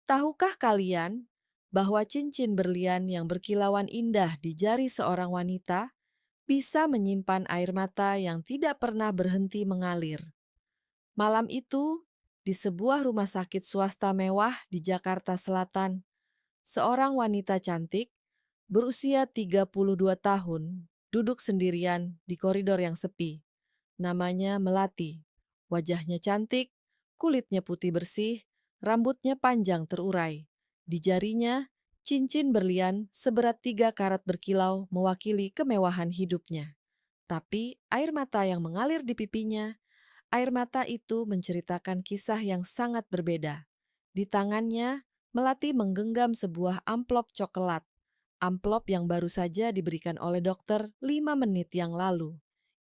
Tahukah kalian bahwa cincin berlian yang berkilauan indah di jari seorang wanita bisa menyimpan air mata yang tidak pernah berhenti mengalir? Malam itu, di sebuah rumah sakit swasta mewah di Jakarta Selatan, seorang wanita cantik berusia 32 tahun duduk sendirian di koridor yang sepi. Namanya Melati. Wajahnya cantik, kulitnya putih bersih, rambutnya panjang terurai. Di jarinya, cincin berlian seberat 3 karat berkilau mewakili kemewahan hidupnya. Tapi air mata yang mengalir di pipinya, air mata itu menceritakan kisah yang sangat berbeda. Di tangannya, Melati menggenggam sebuah amplop coklat. Amplop yang baru saja diberikan oleh dokter 5 menit yang lalu.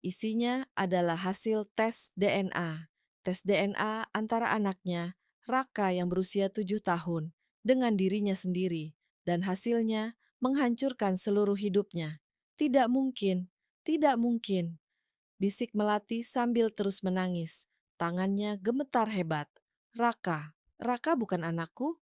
Isinya adalah hasil tes DNA. Tes DNA antara anaknya, Raka yang berusia 7 tahun, dengan dirinya sendiri. Dan hasilnya menghancurkan seluruh hidupnya. Tidak mungkin, tidak mungkin, bisik Melati sambil terus menangis. Tangannya gemetar hebat. Raka bukan anakku?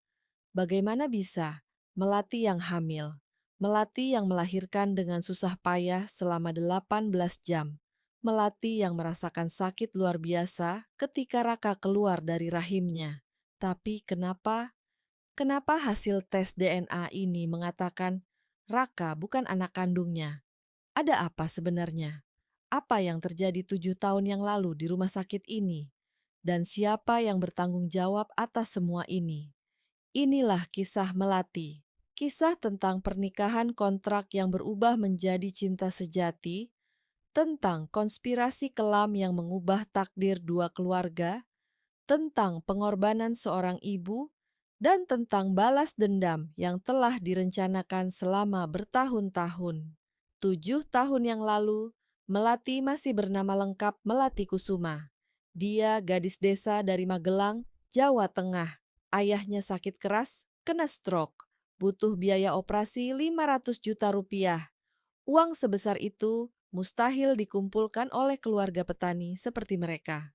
Bagaimana bisa? Melati yang hamil. Melati yang melahirkan dengan susah payah selama 18 jam. Melati yang merasakan sakit luar biasa ketika Raka keluar dari rahimnya. Tapi kenapa hasil tes DNA ini mengatakan Raka bukan anak kandungnya? Ada apa sebenarnya? Apa yang terjadi 7 tahun yang lalu di rumah sakit ini? Dan siapa yang bertanggung jawab atas semua ini? Inilah kisah Melati. Kisah tentang pernikahan kontrak yang berubah menjadi cinta sejati, tentang konspirasi kelam yang mengubah takdir dua keluarga, tentang pengorbanan seorang ibu, dan tentang balas dendam yang telah direncanakan selama bertahun-tahun. 7 tahun yang lalu, Melati masih bernama lengkap Melati Kusuma. Dia gadis desa dari Magelang, Jawa Tengah. Ayahnya sakit keras, kena stroke, butuh biaya operasi 500 juta rupiah. Uang sebesar itu mustahil dikumpulkan oleh keluarga petani seperti mereka.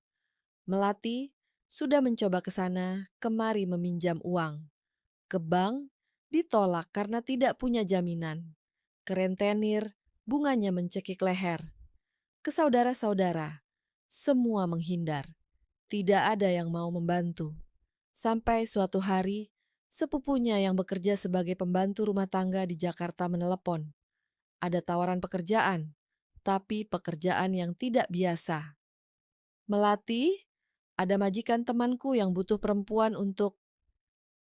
Melati sudah mencoba ke sana kemari meminjam uang. Ke bank ditolak karena tidak punya jaminan. Ke rentenir, bunganya mencekik leher. Ke saudara-saudara, semua menghindar. Tidak ada yang mau membantu. Sampai suatu hari, sepupunya yang bekerja sebagai pembantu rumah tangga di Jakarta menelepon. Ada tawaran pekerjaan, tapi pekerjaan yang tidak biasa. Melati, ada majikan temanku yang butuh perempuan untuk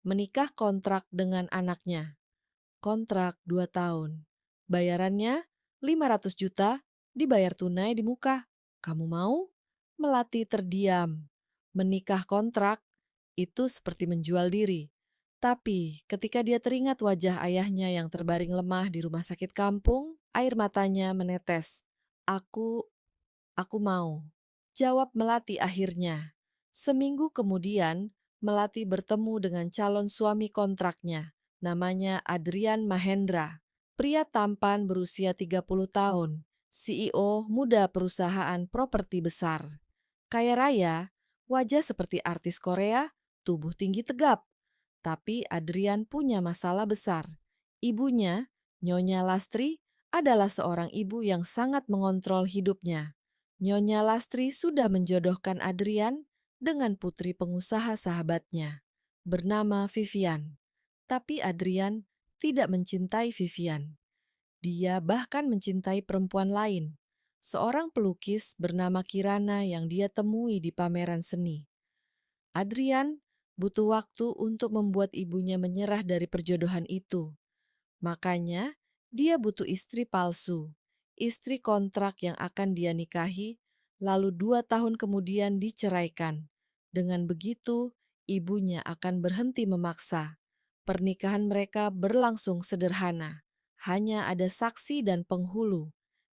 menikah kontrak dengan anaknya. Kontrak 2 tahun. Bayarannya 500 juta, dibayar tunai di muka. Kamu mau? Melati terdiam. Menikah kontrak itu seperti menjual diri. Tapi ketika dia teringat wajah ayahnya yang terbaring lemah di rumah sakit kampung, air matanya menetes. Aku, aku mau. Jawab Melati akhirnya. Seminggu kemudian, Melati bertemu dengan calon suami kontraknya. Namanya Adrian Mahendra. Pria tampan berusia 30 tahun. CEO muda perusahaan properti besar. Kaya raya, wajah seperti artis Korea, tubuh tinggi tegap. Tapi Adrian punya masalah besar. Ibunya, Nyonya Lastri, adalah seorang ibu yang sangat mengontrol hidupnya. Nyonya Lastri sudah menjodohkan Adrian dengan putri pengusaha sahabatnya, bernama Vivian. Tapi Adrian tidak mencintai Vivian. Dia bahkan mencintai perempuan lain, seorang pelukis bernama Kirana yang dia temui di pameran seni. Adrian butuh waktu untuk membuat ibunya menyerah dari perjodohan itu. Makanya, dia butuh istri palsu, istri kontrak yang akan dia nikahi, lalu 2 tahun kemudian diceraikan. Dengan begitu, ibunya akan berhenti memaksa. Pernikahan mereka berlangsung sederhana. Hanya ada saksi dan penghulu.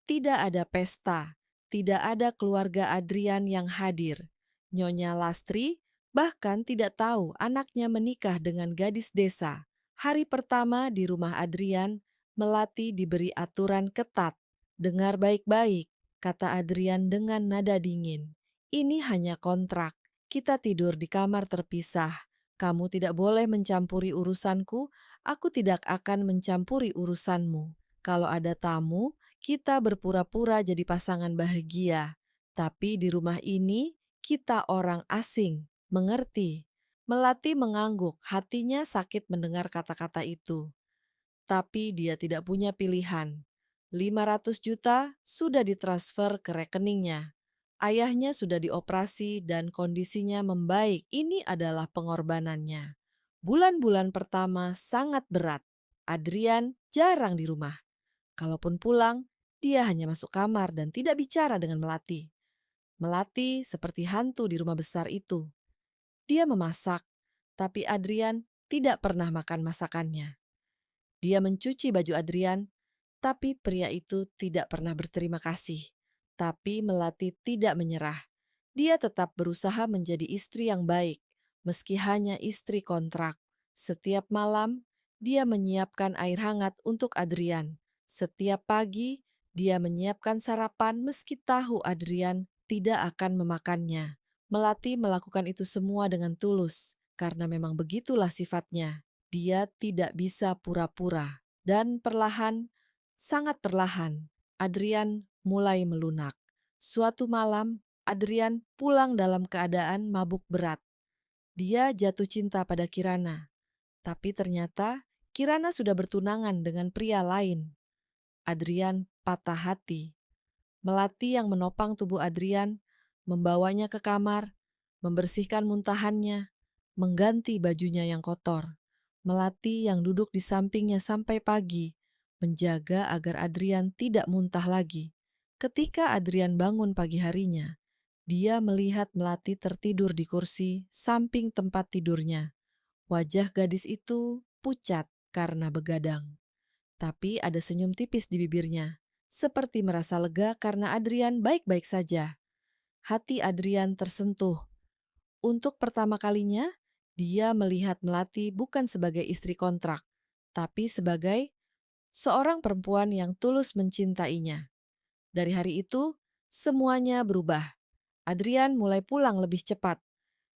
Tidak ada pesta, tidak ada keluarga Adrian yang hadir. Nyonya Lastri bahkan tidak tahu anaknya menikah dengan gadis desa. Hari pertama di rumah Adrian, Melati diberi aturan ketat. Dengar baik-baik, kata Adrian dengan nada dingin. Ini hanya kontrak. Kita tidur di kamar terpisah. Kamu tidak boleh mencampuri urusanku, aku tidak akan mencampuri urusanmu. Kalau ada tamu, kita berpura-pura jadi pasangan bahagia. Tapi di rumah ini, kita orang asing. Mengerti? Melati mengangguk, hatinya sakit mendengar kata-kata itu. Tapi dia tidak punya pilihan. 500 juta sudah ditransfer ke rekeningnya. Ayahnya sudah dioperasi dan kondisinya membaik. Ini adalah pengorbanannya. Bulan-bulan pertama sangat berat. Adrian jarang di rumah. Kalaupun pulang, dia hanya masuk kamar dan tidak bicara dengan Melati. Melati seperti hantu di rumah besar itu. Dia memasak, tapi Adrian tidak pernah makan masakannya. Dia mencuci baju Adrian, tapi pria itu tidak pernah berterima kasih. Tapi Melati tidak menyerah. Dia tetap berusaha menjadi istri yang baik, meski hanya istri kontrak. Setiap malam, dia menyiapkan air hangat untuk Adrian. Setiap pagi, dia menyiapkan sarapan meski tahu Adrian tidak akan memakannya. Melati melakukan itu semua dengan tulus, karena memang begitulah sifatnya. Dia tidak bisa pura-pura. Dan perlahan, sangat perlahan, Adrian mulai melunak. Suatu malam, Adrian pulang dalam keadaan mabuk berat. Dia jatuh cinta pada Kirana, tapi ternyata Kirana sudah bertunangan dengan pria lain. Adrian patah hati. Melati yang menopang tubuh Adrian, membawanya ke kamar, membersihkan muntahannya, mengganti bajunya yang kotor. Melati yang duduk di sampingnya sampai pagi, menjaga agar Adrian tidak muntah lagi. Ketika Adrian bangun pagi harinya, dia melihat Melati tertidur di kursi samping tempat tidurnya. Wajah gadis itu pucat karena begadang. Tapi ada senyum tipis di bibirnya, seperti merasa lega karena Adrian baik-baik saja. Hati Adrian tersentuh. Untuk pertama kalinya, dia melihat Melati bukan sebagai istri kontrak, tapi sebagai seorang perempuan yang tulus mencintainya. Dari hari itu, semuanya berubah. Adrian mulai pulang lebih cepat.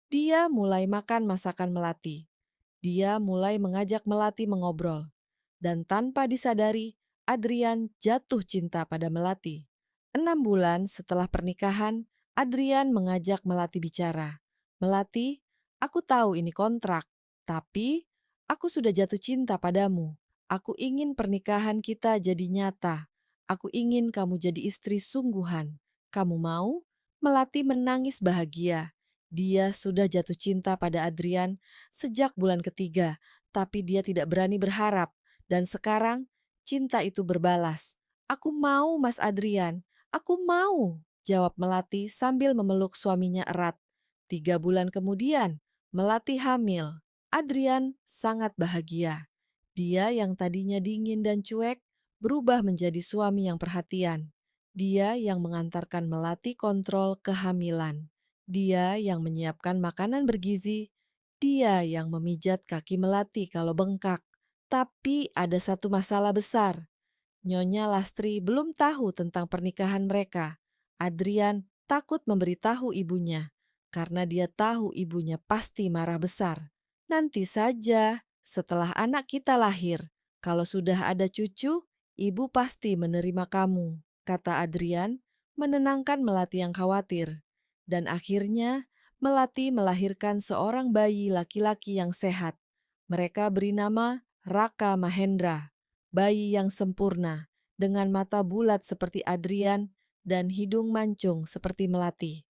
Dia mulai makan masakan Melati. Dia mulai mengajak Melati mengobrol. Dan tanpa disadari, Adrian jatuh cinta pada Melati. 6 bulan setelah pernikahan, Adrian mengajak Melati bicara. Melati, aku tahu ini kontrak, tapi aku sudah jatuh cinta padamu. Aku ingin pernikahan kita jadi nyata. Aku ingin kamu jadi istri sungguhan. Kamu mau? Melati menangis bahagia. Dia sudah jatuh cinta pada Adrian sejak bulan ketiga, tapi dia tidak berani berharap. Dan sekarang cinta itu berbalas. Aku mau, Mas Adrian. Aku mau, jawab Melati sambil memeluk suaminya erat. 3 bulan kemudian, Melati hamil. Adrian sangat bahagia. Dia yang tadinya dingin dan cuek berubah menjadi suami yang perhatian. Dia yang mengantarkan Melati kontrol kehamilan. Dia yang menyiapkan makanan bergizi. Dia yang memijat kaki Melati kalau bengkak. Tapi ada satu masalah besar. Nyonya Lastri belum tahu tentang pernikahan mereka. Adrian takut memberitahu ibunya, karena dia tahu ibunya pasti marah besar. Nanti saja, setelah anak kita lahir, kalau sudah ada cucu, ibu pasti menerima kamu, kata Adrian, menenangkan Melati yang khawatir. Dan akhirnya, Melati melahirkan seorang bayi laki-laki yang sehat. Mereka beri nama Raka Mahendra, bayi yang sempurna, dengan mata bulat seperti Adrian dan hidung mancung seperti Melati.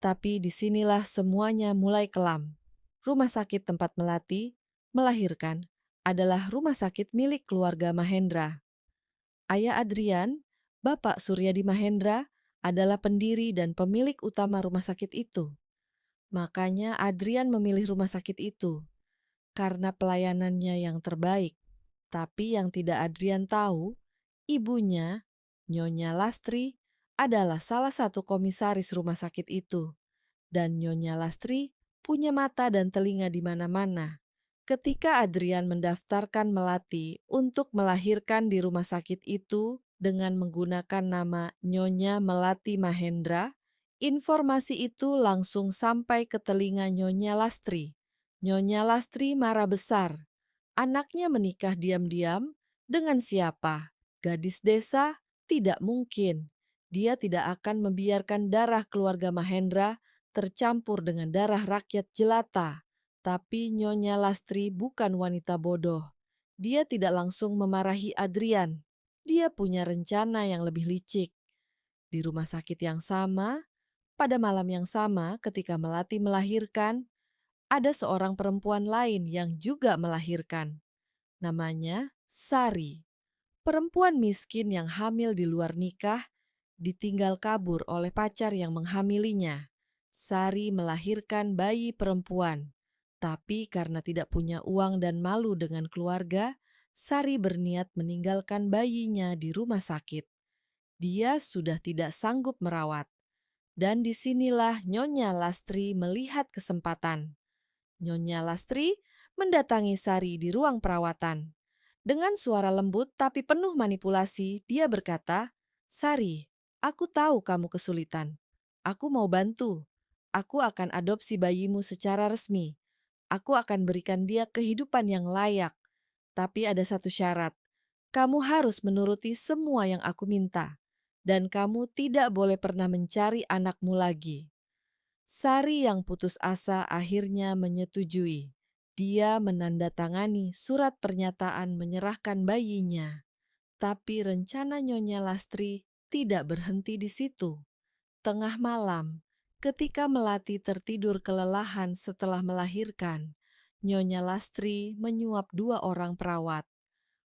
Tapi disinilah semuanya mulai kelam. Rumah sakit tempat Melati melahirkan adalah rumah sakit milik keluarga Mahendra. Ayah Adrian, Bapak Suryadi Mahendra, adalah pendiri dan pemilik utama rumah sakit itu. Makanya Adrian memilih rumah sakit itu karena pelayanannya yang terbaik. Tapi yang tidak Adrian tahu, ibunya, Nyonya Lastri, adalah salah satu komisaris rumah sakit itu. Dan Nyonya Lastri punya mata dan telinga di mana-mana. Ketika Adrian mendaftarkan Melati untuk melahirkan di rumah sakit itu dengan menggunakan nama Nyonya Melati Mahendra, informasi itu langsung sampai ke telinga Nyonya Lastri. Nyonya Lastri marah besar. Anaknya menikah diam-diam dengan siapa? Gadis desa? Tidak mungkin. Dia tidak akan membiarkan darah keluarga Mahendra tercampur dengan darah rakyat jelata. Tapi Nyonya Lastri bukan wanita bodoh. Dia tidak langsung memarahi Adrian. Dia punya rencana yang lebih licik. Di rumah sakit yang sama, pada malam yang sama ketika Melati melahirkan, ada seorang perempuan lain yang juga melahirkan. Namanya Sari. Perempuan miskin yang hamil di luar nikah, ditinggal kabur oleh pacar yang menghamilinya. Sari melahirkan bayi perempuan. Tapi karena tidak punya uang dan malu dengan keluarga, Sari berniat meninggalkan bayinya di rumah sakit. Dia sudah tidak sanggup merawat. Dan disinilah Nyonya Lastri melihat kesempatan. Nyonya Lastri mendatangi Sari di ruang perawatan. Dengan suara lembut tapi penuh manipulasi, dia berkata, "Sari, aku tahu kamu kesulitan. Aku mau bantu. Aku akan adopsi bayimu secara resmi. Aku akan berikan dia kehidupan yang layak. Tapi ada satu syarat. Kamu harus menuruti semua yang aku minta. Dan kamu tidak boleh pernah mencari anakmu lagi." Sari yang putus asa akhirnya menyetujui. Dia menandatangani surat pernyataan menyerahkan bayinya. Tapi rencana Nyonya Lastri tidak berhenti di situ. Tengah malam, ketika Melati tertidur kelelahan setelah melahirkan, Nyonya Lastri menyuap 2 orang perawat.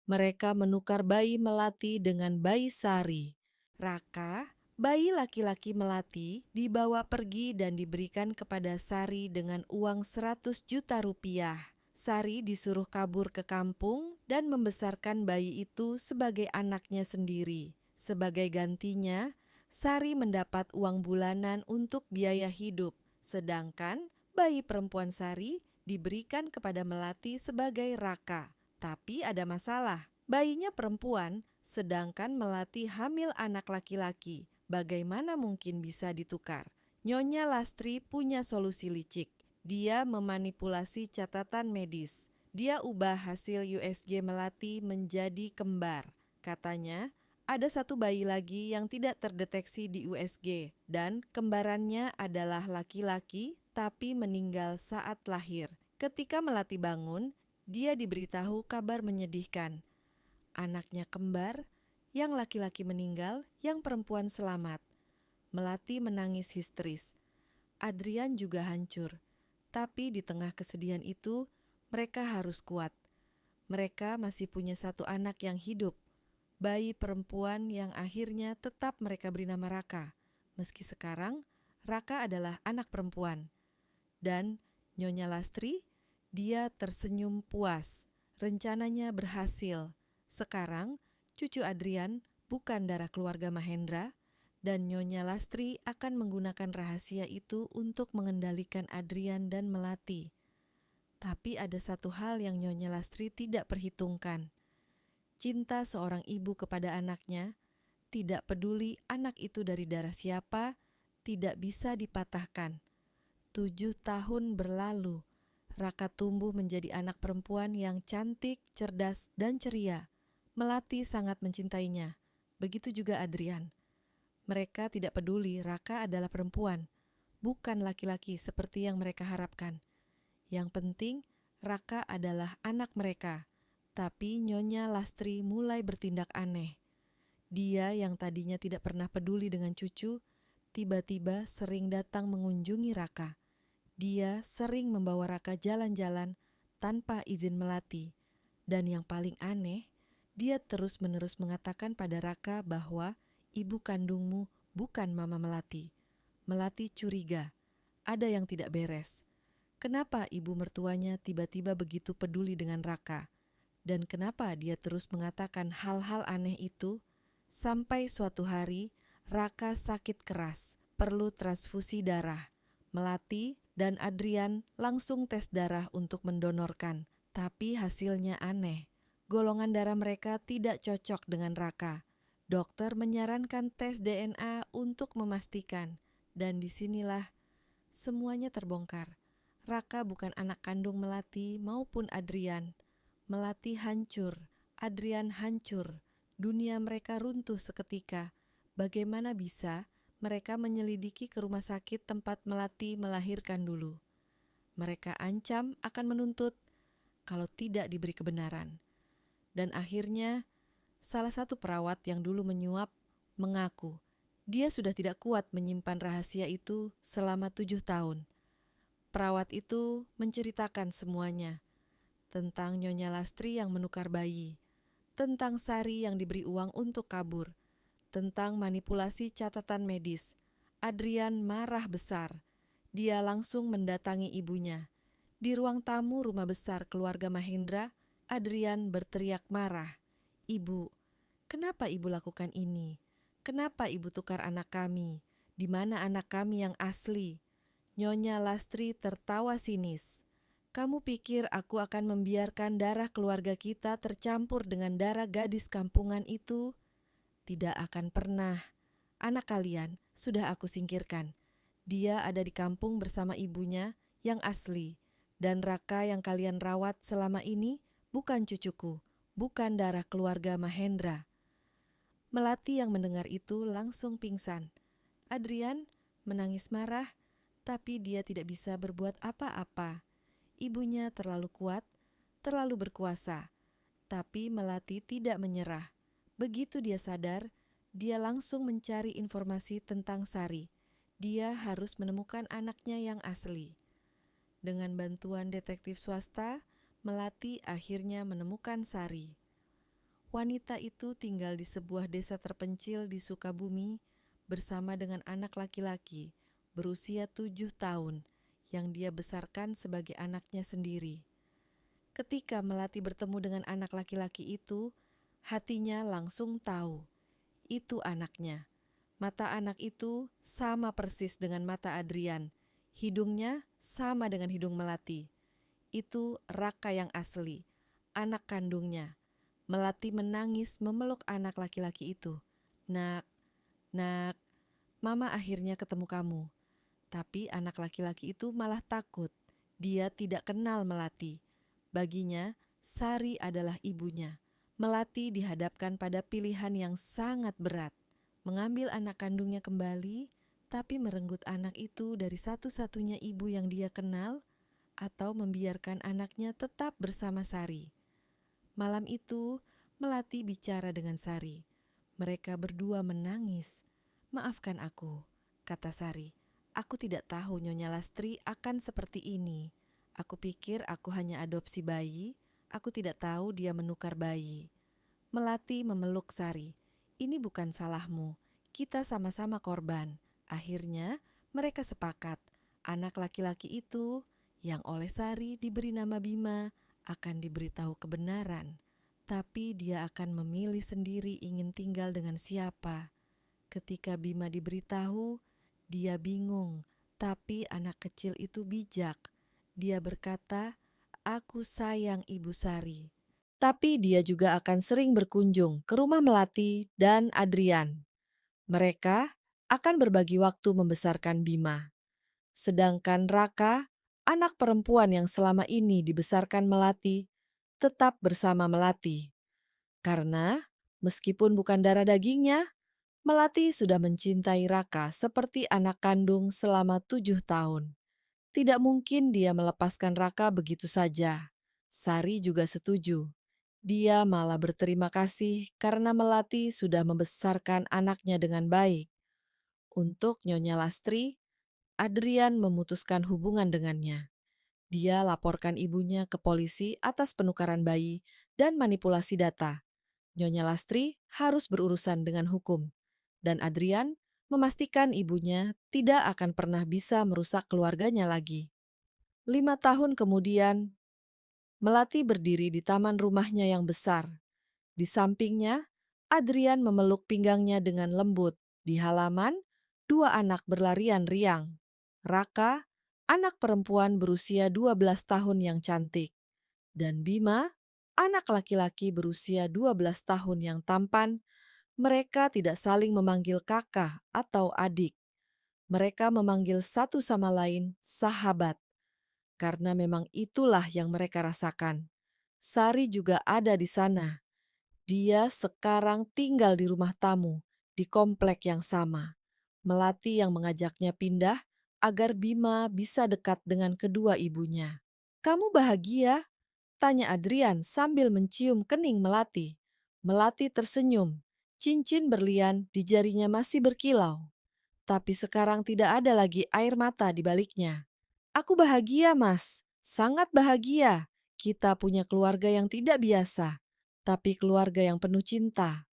Mereka menukar bayi Melati dengan bayi Sari. Raka, bayi laki-laki Melati, dibawa pergi dan diberikan kepada Sari dengan uang 100 juta rupiah. Sari disuruh kabur ke kampung dan membesarkan bayi itu sebagai anaknya sendiri. Sebagai gantinya, Sari mendapat uang bulanan untuk biaya hidup, sedangkan bayi perempuan Sari diberikan kepada Melati sebagai Raka. Tapi ada masalah, bayinya perempuan, sedangkan Melati hamil anak laki-laki. Bagaimana mungkin bisa ditukar? Nyonya Lastri punya solusi licik. Dia memanipulasi catatan medis. Dia ubah hasil USG Melati menjadi kembar. Katanya, ada satu bayi lagi yang tidak terdeteksi di USG dan kembarannya adalah laki-laki tapi meninggal saat lahir. Ketika Melati bangun, dia diberitahu kabar menyedihkan. Anaknya kembar, yang laki-laki meninggal, yang perempuan selamat. Melati menangis histeris. Adrian juga hancur. Tapi di tengah kesedihan itu, mereka harus kuat. Mereka masih punya satu anak yang hidup. Bayi perempuan yang akhirnya tetap mereka beri nama Raka. Meski sekarang, Raka adalah anak perempuan. Dan Nyonya Lastri, dia tersenyum puas. Rencananya berhasil. Sekarang, cucu Adrian bukan darah keluarga Mahendra, dan Nyonya Lastri akan menggunakan rahasia itu untuk mengendalikan Adrian dan Melati. Tapi ada satu hal yang Nyonya Lastri tidak perhitungkan. Cinta seorang ibu kepada anaknya, tidak peduli anak itu dari darah siapa, tidak bisa dipatahkan. 7 tahun berlalu, Raka tumbuh menjadi anak perempuan yang cantik, cerdas, dan ceria. Melati sangat mencintainya. Begitu juga Adrian. Mereka tidak peduli Raka adalah perempuan, bukan laki-laki seperti yang mereka harapkan. Yang penting, Raka adalah anak mereka. Tapi Nyonya Lastri mulai bertindak aneh. Dia yang tadinya tidak pernah peduli dengan cucu, tiba-tiba sering datang mengunjungi Raka. Dia sering membawa Raka jalan-jalan tanpa izin Melati. Dan yang paling aneh, dia terus-menerus mengatakan pada Raka bahwa ibu kandungmu bukan Mama Melati. Melati curiga, ada yang tidak beres. Kenapa ibu mertuanya tiba-tiba begitu peduli dengan Raka? Dan kenapa dia terus mengatakan hal-hal aneh itu? Sampai suatu hari, Raka sakit keras, perlu transfusi darah. Melati dan Adrian langsung tes darah untuk mendonorkan, tapi hasilnya aneh. Golongan darah mereka tidak cocok dengan Raka. Dokter menyarankan tes DNA untuk memastikan, dan disinilah semuanya terbongkar. Raka bukan anak kandung Melati maupun Adrian. Melati hancur, Adrian hancur. Dunia mereka runtuh seketika. Bagaimana bisa mereka menyelidiki ke rumah sakit tempat Melati melahirkan dulu? Mereka ancam akan menuntut kalau tidak diberi kebenaran. Dan akhirnya, salah satu perawat yang dulu menyuap mengaku dia sudah tidak kuat menyimpan rahasia itu selama 7 tahun. Perawat itu menceritakan semuanya, tentang Nyonya Lastri yang menukar bayi, tentang Sari yang diberi uang untuk kabur, tentang manipulasi catatan medis. Adrian marah besar. Dia langsung mendatangi ibunya. Di ruang tamu rumah besar keluarga Mahendra, Adrian berteriak marah. "Ibu, kenapa ibu lakukan ini? Kenapa ibu tukar anak kami? Di mana anak kami yang asli?" Nyonya Lastri tertawa sinis. "Kamu pikir aku akan membiarkan darah keluarga kita tercampur dengan darah gadis kampungan itu? Tidak akan pernah. Anak kalian sudah aku singkirkan. Dia ada di kampung bersama ibunya yang asli. Dan Raka yang kalian rawat selama ini bukan cucuku, bukan darah keluarga Mahendra." Melati yang mendengar itu langsung pingsan. Adrian menangis marah, tapi dia tidak bisa berbuat apa-apa. Ibunya terlalu kuat, terlalu berkuasa. Tapi Melati tidak menyerah. Begitu dia sadar, dia langsung mencari informasi tentang Sari. Dia harus menemukan anaknya yang asli. Dengan bantuan detektif swasta, Melati akhirnya menemukan Sari. Wanita itu tinggal di sebuah desa terpencil di Sukabumi bersama dengan anak laki-laki berusia 7 tahun yang dia besarkan sebagai anaknya sendiri. Ketika Melati bertemu dengan anak laki-laki itu, hatinya langsung tahu, itu anaknya. Mata anak itu sama persis dengan mata Adrian. Hidungnya sama dengan hidung Melati. Itu Raka yang asli, anak kandungnya. Melati menangis memeluk anak laki-laki itu. "Nak, nak, mama akhirnya ketemu kamu." Tapi anak laki-laki itu malah takut. Dia tidak kenal Melati. Baginya, Sari adalah ibunya. Melati dihadapkan pada pilihan yang sangat berat. Mengambil anak kandungnya kembali, tapi merenggut anak itu dari satu-satunya ibu yang dia kenal, atau membiarkan anaknya tetap bersama Sari. Malam itu, Melati bicara dengan Sari. Mereka berdua menangis. "Maafkan aku," kata Sari. "Aku tidak tahu Nyonya Lastri akan seperti ini. Aku pikir aku hanya adopsi bayi. Aku tidak tahu dia menukar bayi." Melati memeluk Sari. "Ini bukan salahmu. Kita sama-sama korban." Akhirnya, mereka sepakat. Anak laki-laki itu, yang oleh Sari diberi nama Bima, akan diberitahu kebenaran. Tapi dia akan memilih sendiri ingin tinggal dengan siapa. Ketika Bima diberitahu, dia bingung, tapi anak kecil itu bijak. Dia berkata, "Aku sayang Ibu Sari." Tapi dia juga akan sering berkunjung ke rumah Melati dan Adrian. Mereka akan berbagi waktu membesarkan Bima. Sedangkan Raka, anak perempuan yang selama ini dibesarkan Melati, tetap bersama Melati. Karena meskipun bukan darah dagingnya, Melati sudah mencintai Raka seperti anak kandung selama 7 tahun. Tidak mungkin dia melepaskan Raka begitu saja. Sari juga setuju. Dia malah berterima kasih karena Melati sudah membesarkan anaknya dengan baik. Untuk Nyonya Lastri, Adrian memutuskan hubungan dengannya. Dia laporkan ibunya ke polisi atas penukaran bayi dan manipulasi data. Nyonya Lastri harus berurusan dengan hukum. Dan Adrian memastikan ibunya tidak akan pernah bisa merusak keluarganya lagi. 5 tahun kemudian, Melati berdiri di taman rumahnya yang besar. Di sampingnya, Adrian memeluk pinggangnya dengan lembut. Di halaman, 2 anak berlarian riang. Raka, anak perempuan berusia 12 tahun yang cantik. Dan Bima, anak laki-laki berusia 12 tahun yang tampan. Mereka tidak saling memanggil kakak atau adik. Mereka memanggil satu sama lain sahabat. karena memang itulah yang mereka rasakan. Sari juga ada di sana. Dia sekarang tinggal di rumah tamu, di komplek yang sama. Melati yang mengajaknya pindah agar Bima bisa dekat dengan kedua ibunya. "Kamu bahagia?" tanya Adrian sambil mencium kening Melati. Melati tersenyum. Cincin berlian di jarinya masih berkilau. Tapi sekarang tidak ada lagi air mata di baliknya. "Aku bahagia, Mas. Sangat bahagia. Kita punya keluarga yang tidak biasa, tapi keluarga yang penuh cinta."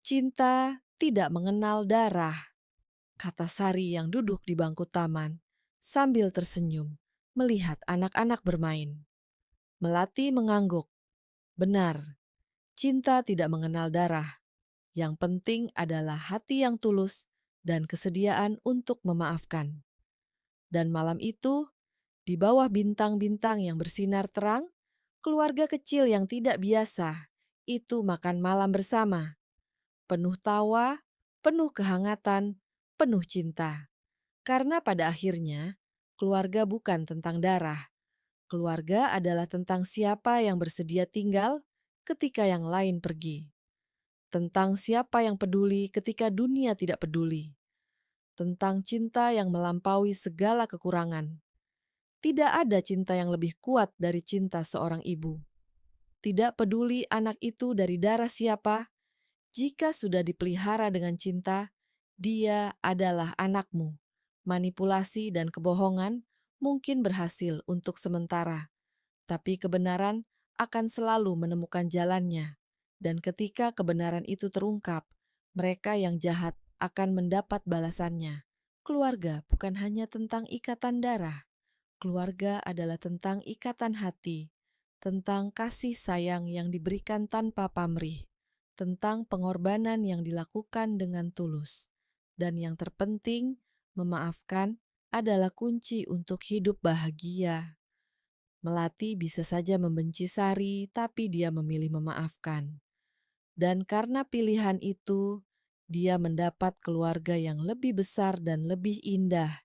"Cinta tidak mengenal darah," kata Sari yang duduk di bangku taman sambil tersenyum melihat anak-anak bermain. Melati mengangguk. Benar, cinta tidak mengenal darah. Yang penting adalah hati yang tulus dan kesediaan untuk memaafkan. Dan malam itu, di bawah bintang-bintang yang bersinar terang, keluarga kecil yang tidak biasa itu makan malam bersama. Penuh tawa, penuh kehangatan, penuh cinta. Karena pada akhirnya, keluarga bukan tentang darah. Keluarga adalah tentang siapa yang bersedia tinggal ketika yang lain pergi. Tentang siapa yang peduli ketika dunia tidak peduli. Tentang cinta yang melampaui segala kekurangan. Tidak ada cinta yang lebih kuat dari cinta seorang ibu. Tidak peduli anak itu dari darah siapa, jika sudah dipelihara dengan cinta, dia adalah anakmu. Manipulasi dan kebohongan mungkin berhasil untuk sementara, tapi kebenaran akan selalu menemukan jalannya. Dan ketika kebenaran itu terungkap, mereka yang jahat akan mendapat balasannya. Keluarga bukan hanya tentang ikatan darah. Keluarga adalah tentang ikatan hati, tentang kasih sayang yang diberikan tanpa pamrih, tentang pengorbanan yang dilakukan dengan tulus. Dan yang terpenting, memaafkan adalah kunci untuk hidup bahagia. Melati bisa saja membenci Sari, tapi dia memilih memaafkan. Dan karena pilihan itu, dia mendapat keluarga yang lebih besar dan lebih indah